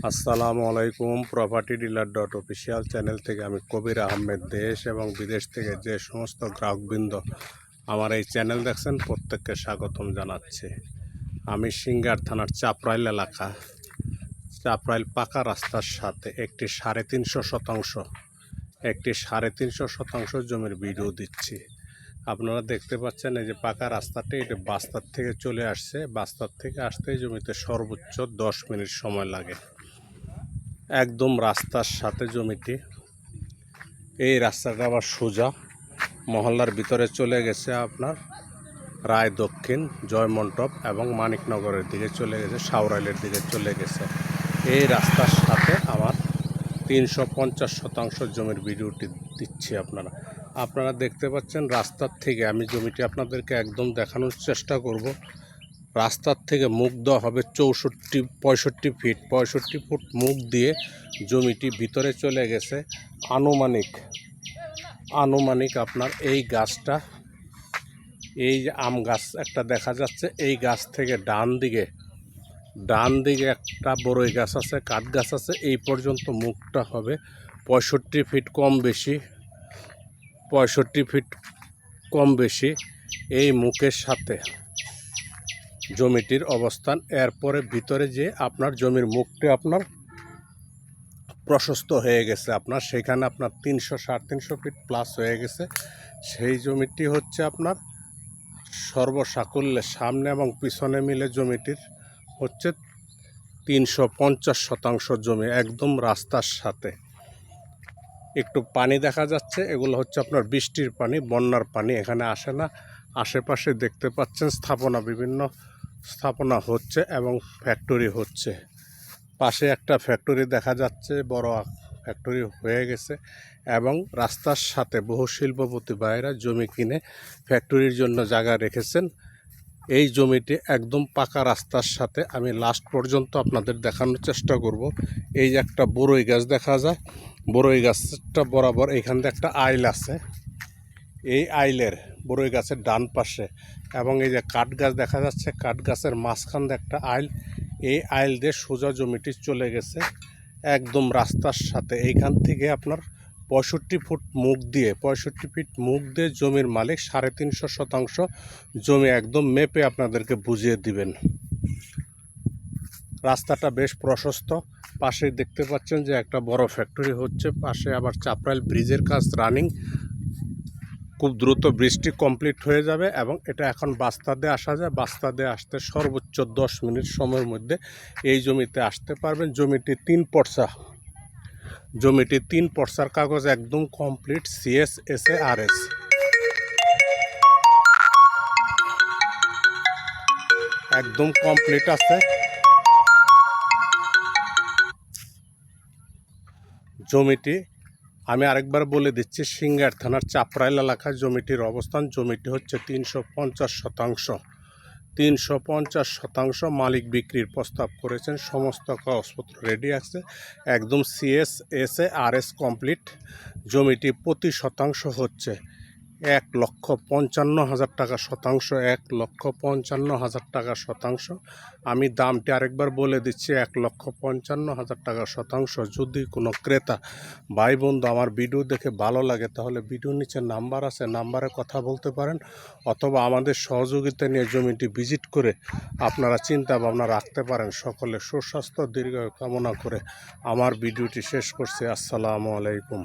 আসসালামু আলাইকুম। Property dealer dot official channel থেকে আমি কবির আহমেদ দেশ এবং বিদেশ থেকে যে সমস্ত গ্রাহকবৃন্দ আমার এই চ্যানেল দেখছেন প্রত্যেককে স্বাগতম জানাচ্ছি। আমি সিঙ্গার থানার চাপরাইল এলাকা, চাপরাইল পাকা রাস্তার সাথে একটি 3.5 শতাংশ জমির ভিডিও দিচ্ছি। আপনারা দেখতে পাচ্ছেন এই যে পাকা রাস্তাটি, এটা বাস্তার থেকে চলে আসছে। বাস্তার থেকে আসতে জমিতে সর্বোচ্চ 10 মিনিট সময় লাগে। একদম রাস্তার সাথে জমিটি। এই রাস্তাটা আবার সোজা মহল্লার ভিতরে চলে গেছে, আপনার রায় দক্ষিণ, জয়মন্টপ এবং মানিকনগরের দিকে চলে গেছে, সাউরাইলের দিকে চলে গেছে। এই রাস্তার সাথে আমার 350 শতাংশ জমির ভিডিওটি দিচ্ছি। আপনারা দেখতে পাচ্ছেন রাস্তার থেকে আমি জমিটি আপনাদেরকে একদম দেখানোর চেষ্টা করব। রাস্তার থেকে মুখ দেওয়া হবে 65 ফুট মুখ দিয়ে জমিটি ভিতরে চলে গেছে। আনুমানিক আপনার এই গাছটা, এই যে আম গাছ একটা দেখা যাচ্ছে, এই গাছ থেকে ডান দিকে একটা বড়ই গাছ আছে, কাঠ গাছ আছে, এই পর্যন্ত মুখটা হবে 65 ফিট কম বেশি এই মুখের সাথে জমিটির অবস্থান। এরপরে ভিতরে যে আপনার জমির মুখটি আপনার প্রশস্ত হয়ে গেছে, আপনার সেখানে আপনার 300-350 ফিট প্লাস হয়ে গেছে। সেই জমিটি হচ্ছে আপনার সর্বসাকুল্যে সামনে এবং পিছনে মিলে জমিটির হচ্ছে 350 শতাংশ জমি, একদম রাস্তার সাথে। একটু পানি দেখা যাচ্ছে, এগুলো হচ্ছে আপনার বৃষ্টির পানি, বন্যার পানি এখানে আসে না। আশেপাশে দেখতে পাচ্ছেন বিভিন্ন স্থাপনা হচ্ছে এবং ফ্যাক্টরি হচ্ছে। পাশে একটা ফ্যাক্টরি দেখা যাচ্ছে, বড় ফ্যাক্টরি হয়ে গেছে। এবং রাস্তার সাথে বহু শিল্পপতি ভাইয়েরা জমি কিনে ফ্যাক্টরির জন্য জায়গা রেখেছেন। এই জমিটি একদম পাকা রাস্তার সাথে আমি লাস্ট পর্যন্ত আপনাদের দেখানোর চেষ্টা করব। এই যে একটা বড়ই গাছ দেখা যায়, বড়ই গাছটা বরাবর এইখান থেকে একটা আইল আছে, এই আইলের বড়ই গাছের ডান পাশে, এবং এই যে কাঠ গাছ দেখা যাচ্ছে, কাঠ গাছের মাঝখান দিয়ে একটা আইল, এই আইল দিয়ে সোজা জমিটি চলে গেছে একদম রাস্তার সাথে। এইখান থেকে আপনার 65 ফিট মুখ দিয়ে জমির মালিক 350 শতাংশ জমি একদম মেপে আপনাদেরকে বুঝিয়ে দিবেন। রাস্তাটা বেশ প্রশস্ত। পাশে দেখতে পাচ্ছেন যে একটা বড় ফ্যাক্টরি হচ্ছে, পাশে আবার চাপরাইল ব্রিজের কাজ রানিং। খুব দ্রুত ব্রিজটি কমপ্লিট হয়ে যাবে এবং এটা এখন বাস্তা দিয়ে আসা যায়। বাস্তা দিয়ে আসতে সর্বোচ্চ 10 মিনিট সময়ের মধ্যে এই জমিতে আসতে পারবেন। জমিটি 3 পর্সার কাগজ একদম কমপ্লিট, CS SA RS একদম কমপ্লিট আছে। জমিটি আমি আরেকবার বলে দিচ্ছি, সিঙ্গার থানার চাপরাইল এলাকায় জমিটির অবস্থান। জমিটি হচ্ছে 350 শতাংশ মালিক বিক্রির প্রস্তাব করেছেন। সমস্ত কাগজপত্র রেডি আছে, একদম CS SA RS কমপ্লিট। জমিটি প্রতি শতাংশ হচ্ছে 1,55,000 টাকা শতাংশ, 1,55,000 টাকা শতাংশ। আমি দামটি আরেকবার বলে দিচ্ছি, 1,55,000 টাকা শতাংশ। যদি কোনো ক্রেতা ভাই বন্ধু আমার ভিডিও দেখে ভালো লাগে তাহলে ভিডিওর নিচে নাম্বার আছে, নাম্বারে কথা বলতে পারেন, অথবা আমাদের সহযোগিতা নিয়ে জমিটি ভিজিট করে আপনারা চিন্তা ভাবনা রাখতে পারেন। সকলে সুস্বাস্থ্য দীর্ঘায়ু কামনা করে আমার ভিডিওটি শেষ করছি। আসসালামু আলাইকুম।